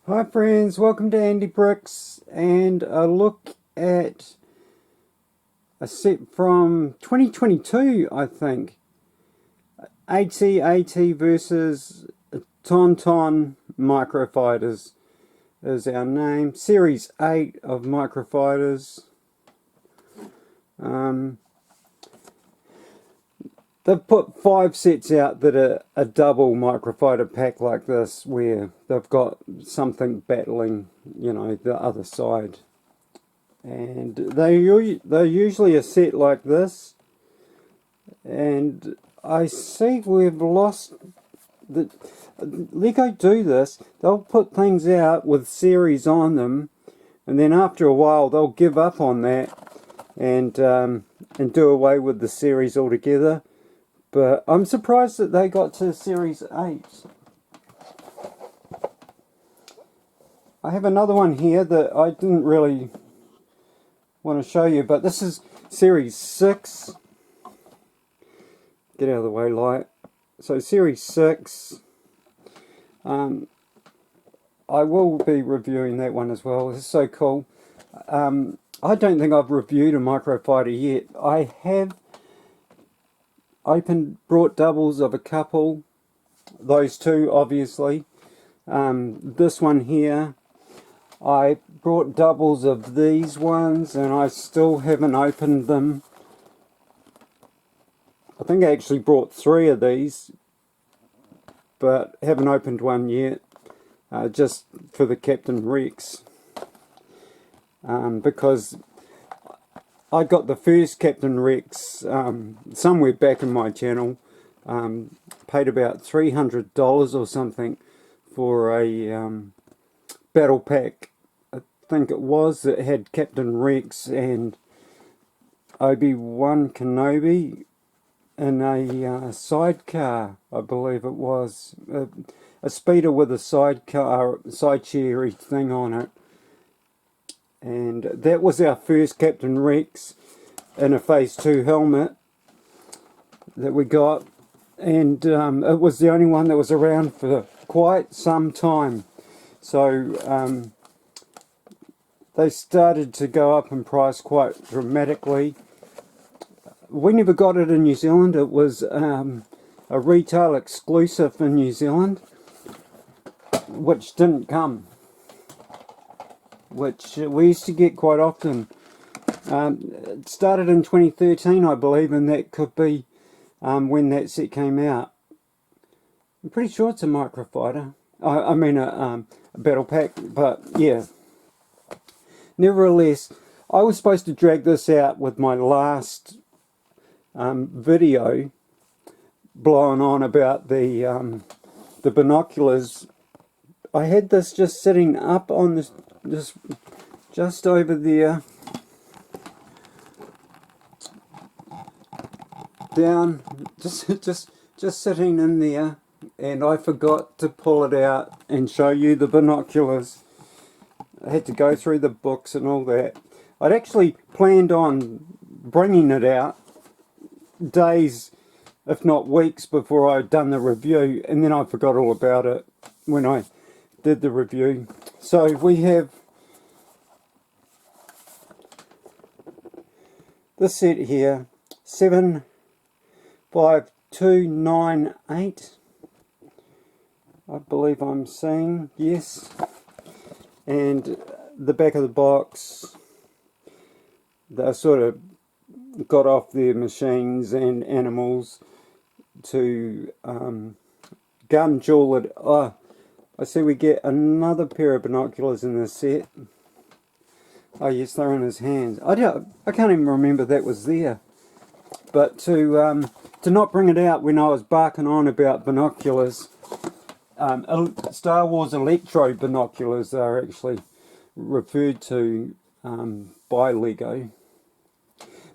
Hi friends, welcome to Andy Bricks and a look at a set from 2022, I think. AT versus Tauntaun Microfighters is our name. Series 8 of Microfighters. They've put 5 sets out that are a double Microfighter pack like this, where they've got something battling, the other side. And they're usually a set like this. And I see we've lost the... Lego do this. They'll put things out with series on them, and then after a while they'll give up on that and do away with the series altogether. But I'm surprised that they got to Series 8. I have another one here that I didn't really want to show you, but this is Series 6. Get out of the way, light. So Series 6. I will be reviewing that one as well. It's so cool. I don't think I've reviewed a Microfighter yet. I have brought doubles of a couple, those two obviously. This one here, I brought doubles of these ones and I still haven't opened them. I think I actually brought 3 of these, but haven't opened one yet, just for the Captain Rex, because I got the first Captain Rex somewhere back in my channel, paid about $300 or something for a battle pack, I think it was, that had Captain Rex and Obi-Wan Kenobi in a sidecar, I believe it was, a speeder with a sidecar, side chair thing on it. And that was our first Captain Rex in a Phase 2 helmet that we got. And it was the only one that was around for quite some time. So they started to go up in price quite dramatically. We never got it in New Zealand. It was a retail exclusive in New Zealand, which didn't come, which we used to get quite often. It started in 2013, I believe, and that could be when that set came out. I'm pretty sure it's a Microfighter. I mean a battle pack, but yeah. Nevertheless, I was supposed to drag this out with my last video, blowing on about the binoculars. I had this just sitting up on this, just over there, down, just sitting in there, and I forgot to pull it out and show you the binoculars. I had to go through the books and all that. I'd actually planned on bringing it out days, if not weeks, before I'd done the review, and then I forgot all about it when I did the review. So we have this set here, 75298, I believe I'm saying, yes. And the back of the box, they sort of got off their machines and animals to gun jewel it. Oh, I see we get another pair of binoculars in this set. Oh yes, they're in his hands. I can't even remember that was there. But to not bring it out when I was barking on about binoculars, Star Wars Electro binoculars are actually referred to by Lego.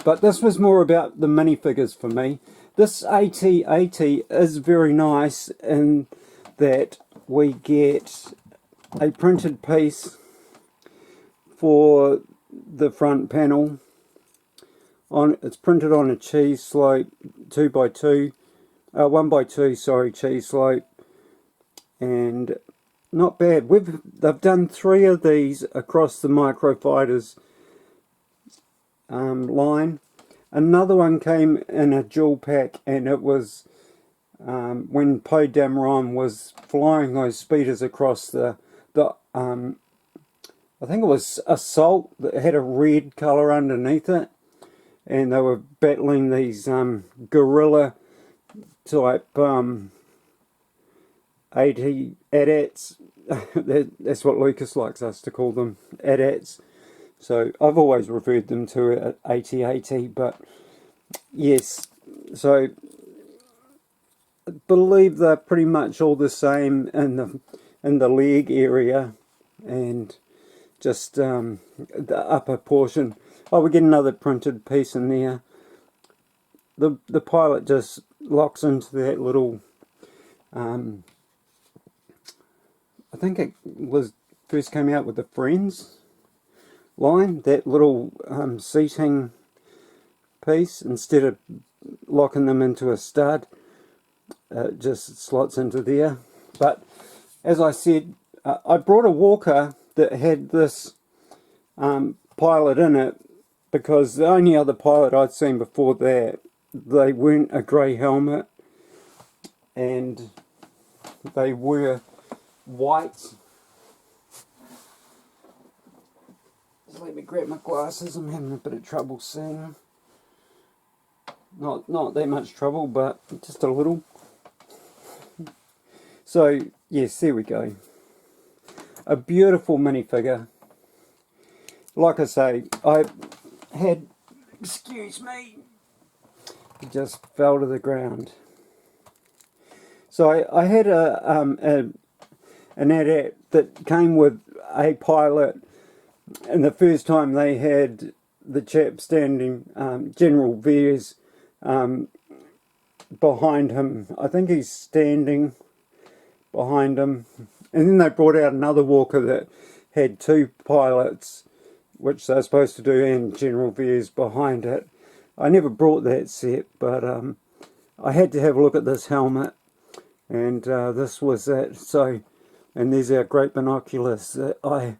But this was more about the minifigures for me. This AT is very nice in that we get a printed piece for the front panel. It's printed on a cheese slope 2x2, 1x2, sorry, cheese slope, and not bad. They've done 3 of these across the Microfighters line. Another one came in a dual pack, and it was when Poe Dameron was flying those speeders across the I think it was Assault that had a red colour underneath it, and they were battling these guerrilla type AT AT-ATs. That's what Lucas likes us to call them, AT-ATs. So I've always referred them to AT-AT, but yes, so I believe they're pretty much all the same in the leg area, and just the upper portion. Oh, we get another printed piece in there. The pilot just locks into that little I think it was first came out with the Friends line, that little seating piece. Instead of locking them into a stud, it just slots into there. But as I said, I brought a walker that had this pilot in it, because the only other pilot I'd seen before that, they weren't a grey helmet, and they were white. Just let me grab my glasses, I'm having a bit of trouble seeing. Not that much trouble, but just a little. So yes, there we go. A beautiful minifigure. Like I say, I had, excuse me, it just fell to the ground. So I had an AT-AT that came with a pilot, and the first time they had the chap standing, General Veers, behind him. I think he's standing behind him. And then they brought out another walker that had 2 pilots, which they're supposed to do, and General Veers behind it. I never brought that set, but I had to have a look at this helmet, and this was it. So, and there's our great binoculars that I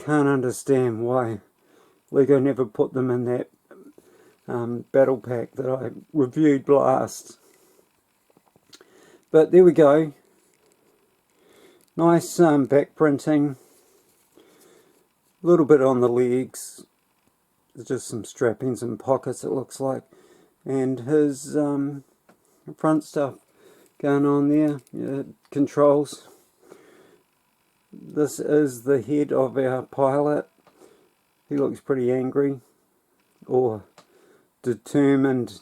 can't understand why Lego never put them in that battle pack that I reviewed last. But there we go. Nice back printing. A little bit on the legs. There's just some strappings and pockets, it looks like. And his front stuff going on there. Yeah, controls. This is the head of our pilot. He looks pretty angry, or determined,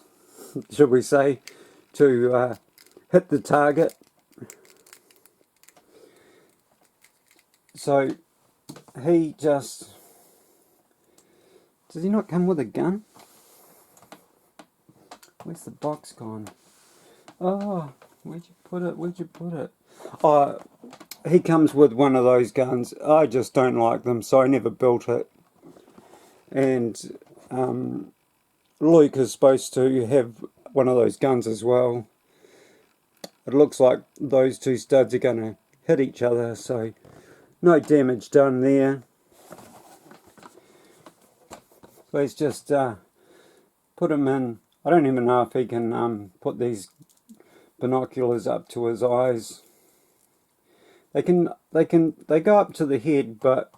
should we say, to hit the target. So he just... Does he not come with a gun? Where's the box gone? Oh, where'd you put it? Where'd you put it? Oh, he comes with one of those guns. I just don't like them, so I never built it. And Luke is supposed to have one of those guns as well. It looks like those 2 studs are going to hit each other, so no damage done there. Let's just put him in. I don't even know if he can put these binoculars up to his eyes. They go up to the head, but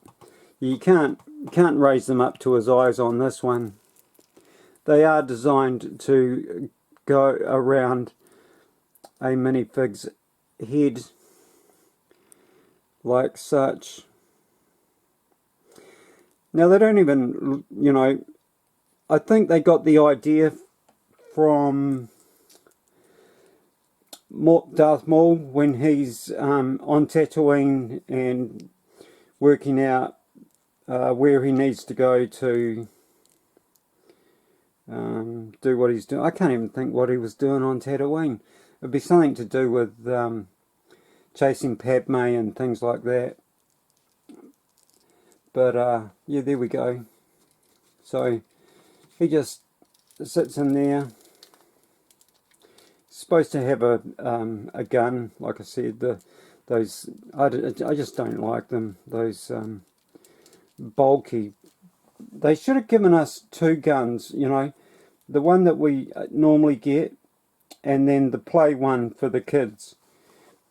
you can't raise them up to his eyes on this one. They are designed to go around a minifig's head like such. Now they don't even, you know, I think they got the idea from Darth Maul when he's on Tatooine and working out where he needs to go to do what he's doing. I can't even think what he was doing on Tatooine. It'd be something to do with chasing Padme and things like that. But yeah, there we go. So he just sits in there. He's supposed to have a gun, like I said. The those, I just don't like them, those bulky. They should have given us 2 guns, you know, the one that we normally get, and then the play one for the kids.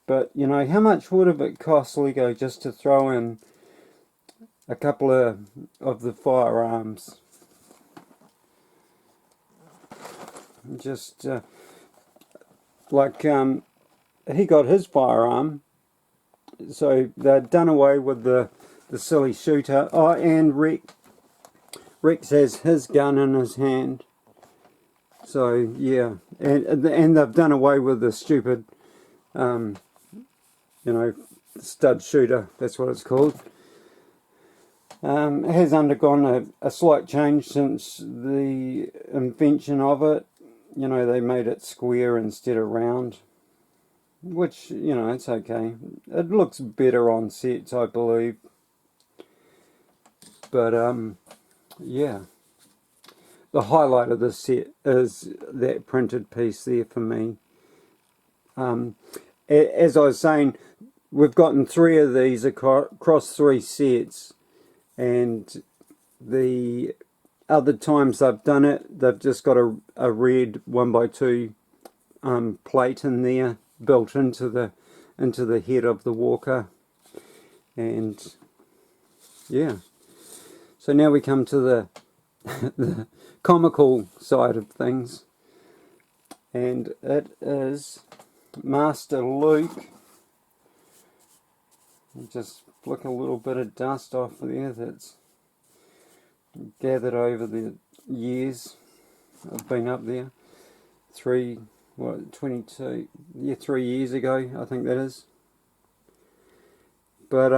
But, you know, how much would have it cost Lego just to throw in a couple of the firearms? Just like he got his firearm, so they'd done away with the silly shooter. Oh, and Rex has his gun in his hand. So yeah, and they've done away with the stupid, you know, stud shooter. That's what it's called. It has undergone a slight change since the invention of it. You know, they made it square instead of round, which, you know, it's okay. It looks better on sets, I believe. But yeah, the highlight of this set is that printed piece there for me. As I was saying, we've gotten 3 of these across 3 sets, and the other times they've done it, they've just got a red 1x2 plate in there built into the head of the walker. And yeah, so now we come to the the comical side of things, and it is Master Luke. Just flick a little bit of dust off there that's gathered over the years I've been up there. 22, yeah, 3 years ago, I think that is. But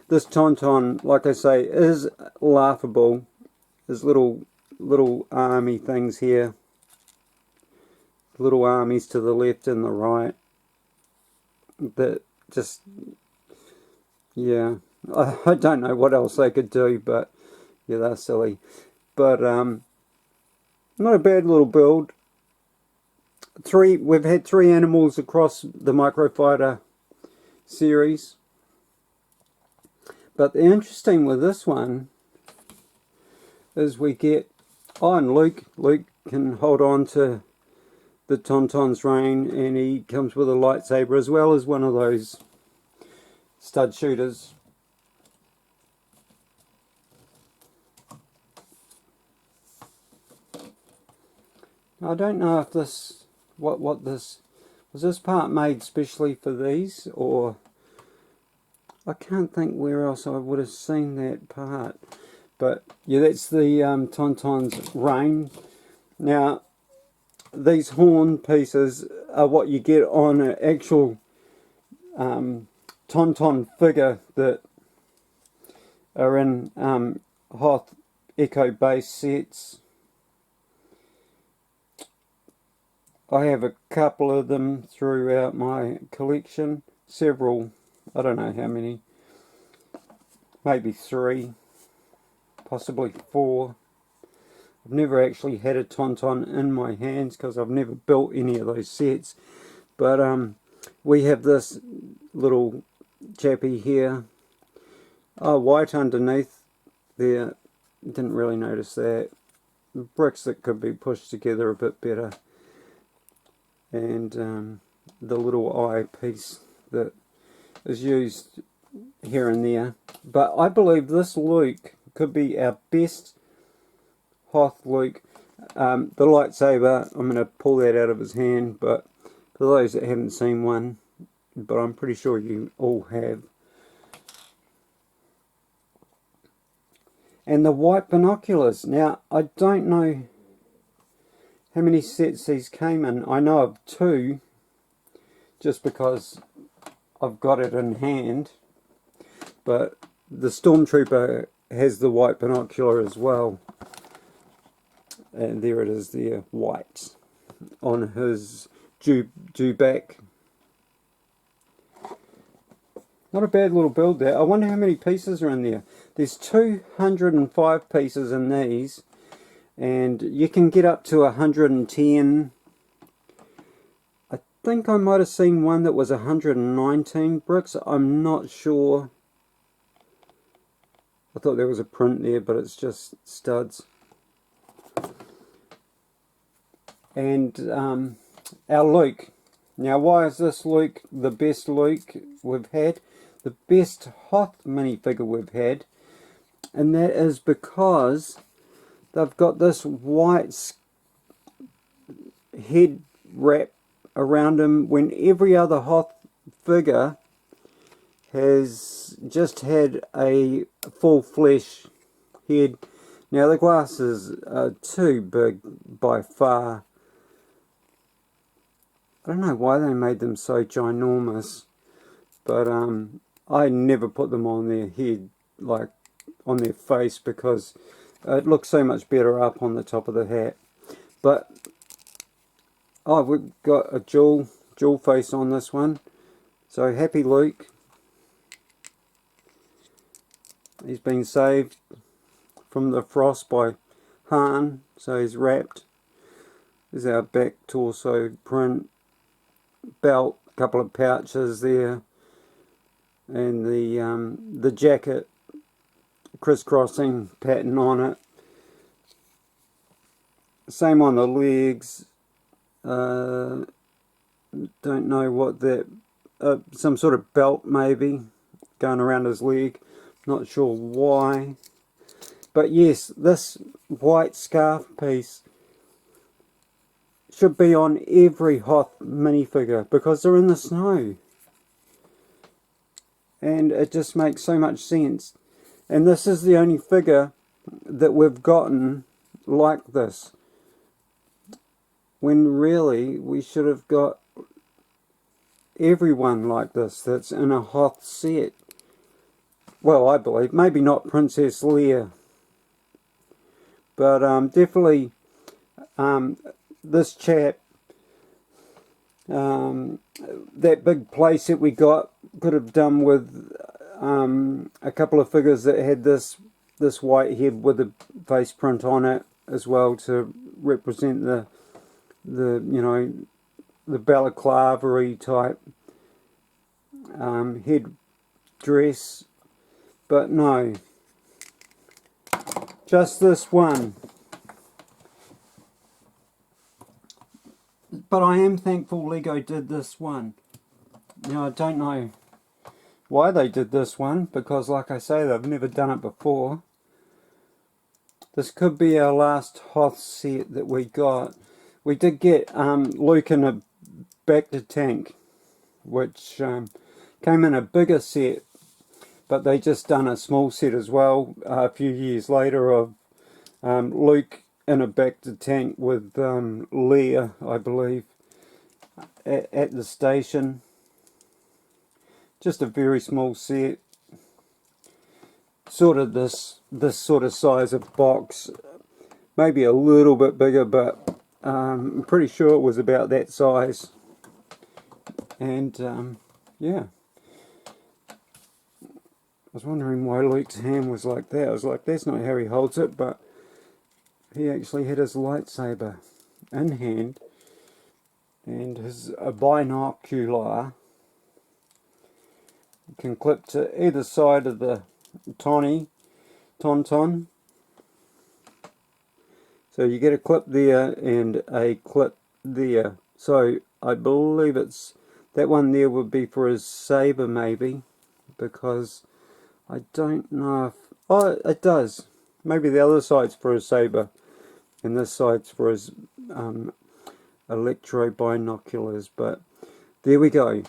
this Tauntaun, like I say, is laughable. There's little army things here, little armies to the left and the right, that just, yeah, I don't know what else they could do, but yeah, they're silly. But not a bad little build. We've had 3 animals across the Microfighter series. But the interesting with this one is we get, oh, and Luke can hold on to the Tauntaun's rein, and he comes with a lightsaber as well as one of those stud shooters. I don't know if this, what this, was this part made specially for these, or I can't think where else I would have seen that part. But yeah, that's the Tauntaun's rein. Now, these horn pieces are what you get on an actual Tauntaun figure that are in Hoth Echo base sets. I have a couple of them throughout my collection, several, I don't know how many, maybe 3, possibly 4. I've never actually had a Tauntaun in my hands because I've never built any of those sets. But we have this little chappy here, white underneath there, didn't really notice that. Bricks that could be pushed together a bit better. And the little eye piece that is used here and there. But I believe this Luke could be our best Hoth Luke. The lightsaber, I'm going to pull that out of his hand, but for those that haven't seen one, but I'm pretty sure you all have. And the white binoculars. Now, I don't know how many sets these came in. I know of 2, just because I've got it in hand. But the Stormtrooper has the white binocular as well. And there it is there, white, on his dewback. Not a bad little build there. I wonder how many pieces are in there. There's 205 pieces in these. And you can get up to 110. I think I might have seen one that was 119 bricks. I'm not sure. I thought there was a print there, but it's just studs. And our Luke. Now, why is this Luke the best Luke we've had? The best Hoth minifigure we've had. And that is because they've got this white head wrap around him, when every other Hoth figure has just had a full flesh head. Now the glasses are too big by far. I don't know why they made them so ginormous, but I never put them on their head, like on their face, because it looks so much better up on the top of the hat. But oh, we've got a dual face on this one. So happy Luke. He's been saved from the frost by Han, so he's wrapped. There's our back torso print, belt, a couple of pouches there, and the jacket crisscrossing pattern on it. Same on the legs. Don't know what that, some sort of belt maybe going around his leg. Not sure why. But yes, this white scarf piece should be on every Hoth minifigure because they're in the snow. And it just makes so much sense. And this is the only figure that we've gotten like this, when really we should have got everyone like this that's in a Hoth set. Well, I believe, maybe not Princess Leia, but definitely this chap, that big playset we got, could have done with a couple of figures that had this white head with the face print on it as well, to represent the you know, the balaclava-y type head dress. But no, just this one. But I am thankful Lego did this one. Now, I don't know why they did this one, because like I say, they've never done it before. This could be our last Hoth set that we got. We did get Luke in a Bacta tank, which came in a bigger set, but they just done a small set as well a few years later of Luke in a Bacta tank with Leia, I believe, at the station. Just a very small set, sort of this sort of size of box, maybe a little bit bigger, but I'm pretty sure it was about that size. And yeah, I was wondering why Luke's hand was like that. I was like, that's not how he holds it, but he actually had his lightsaber in hand and his binocular can clip to either side of the Tauntaun. So you get a clip there and a clip there. So I believe it's that one there would be for his saber, maybe, because I don't know if, oh, it does. Maybe the other side's for his saber and this side's for his electro binoculars. But there we go.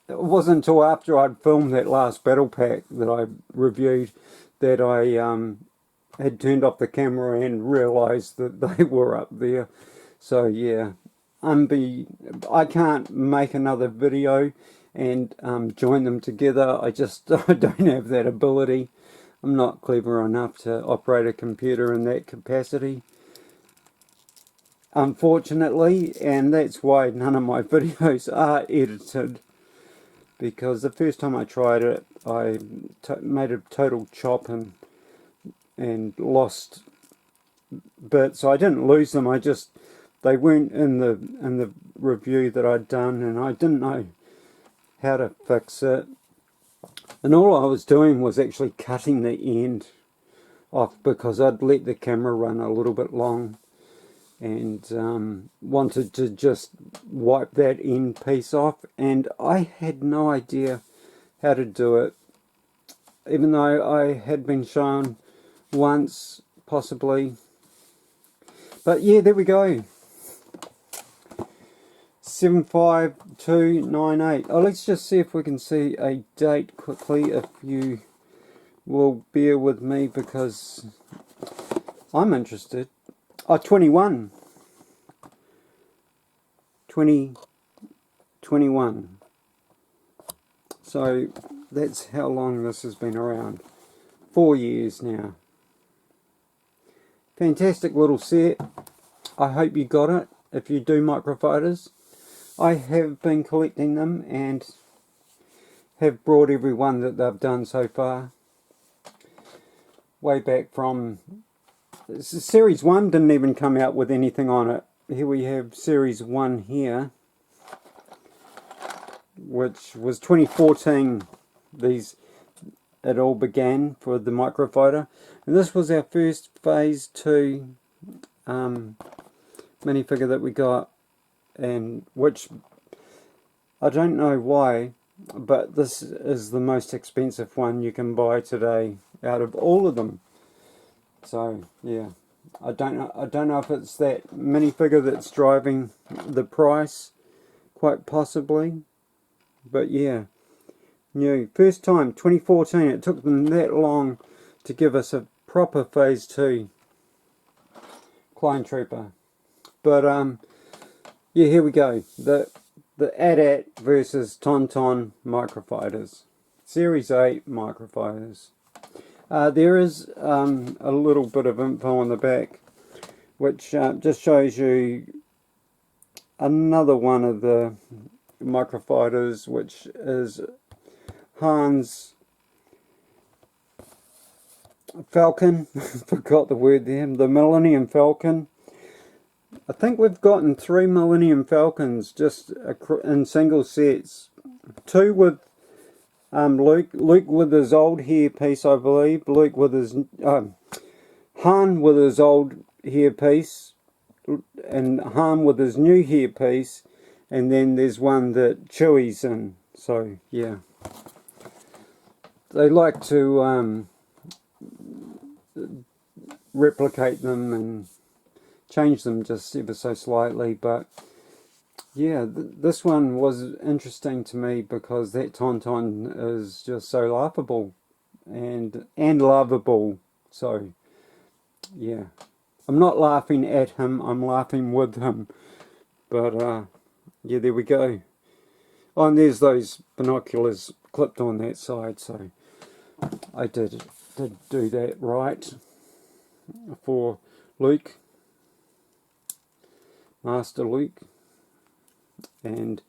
It wasn't until after I'd filmed that last battle pack that I reviewed that I had turned off the camera and realised that they were up there. So yeah, I can't make another video and join them together. I don't have that ability. I'm not clever enough to operate a computer in that capacity, unfortunately, and that's why none of my videos are edited. Because the first time I tried it, I made a total chop and lost bits. I didn't lose them, I just they weren't in the review that I'd done, and I didn't know how to fix it. And all I was doing was actually cutting the end off because I'd let the camera run a little bit long, and wanted to just wipe that end piece off, and I had no idea how to do it, even though I had been shown once possibly. But yeah, there we go. 75298. Oh, let's just see if we can see a date quickly, if you will bear with me, because I'm interested. Oh, 2021. So that's how long this has been around. 4 years now. Fantastic little set. I hope you got it. If you do Microfighters, I have been collecting them and have brought every one that they've done so far. Way back from Series 1 didn't even come out with anything on it. Here we have Series 1 here, which was 2014. It all began for the Microfighter. And this was our first Phase 2 minifigure that we got, and which I don't know why, but this is the most expensive one you can buy today out of all of them. So yeah, I don't know if it's that minifigure that's driving the price, quite possibly, but yeah, new first time 2014. It took them that long to give us a proper Phase 2 Clone Trooper. But yeah, here we go. The AT-AT versus Tauntaun Microfighters. Series 8 Microfighters. There is a little bit of info on the back, which just shows you another one of the Microfighters, which is Han's Falcon. Forgot the word there. The Millennium Falcon. I think we've gotten 3 Millennium Falcons just in single sets. 2 with Luke with his old hairpiece, I believe. Luke with his Han with his old hairpiece, and Han with his new hairpiece, and then there's one that Chewie's in. So yeah, they like to replicate them and change them just ever so slightly, but yeah, this one was interesting to me because that Tauntaun is just so laughable and lovable. So yeah, I'm not laughing at him, I'm laughing with him. But yeah, there we go. Oh, and there's those binoculars clipped on that side, so I did do that right for Luke, Master Luke, and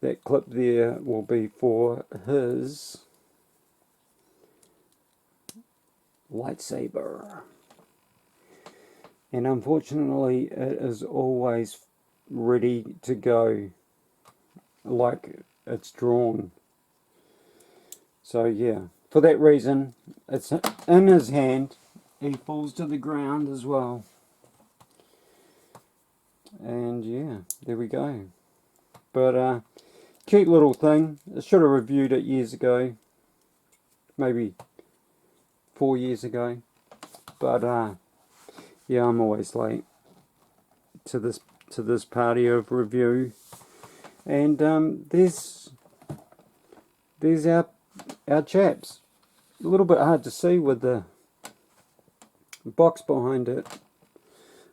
that clip there will be for his lightsaber. And unfortunately it is always ready to go, like it's drawn. So yeah, for that reason, it's in his hand. He falls to the ground as well. And yeah, there we go. But cute little thing. I should have reviewed it years ago, maybe 4 years ago. But yeah, I'm always late to this party of review. And there's our chaps. A little bit hard to see with the box behind it.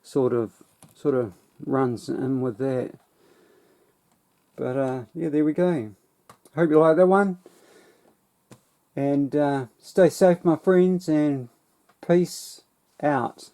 Sort of runs in with that. But yeah, there we go. Hope you like that one. And stay safe, my friends, and peace out.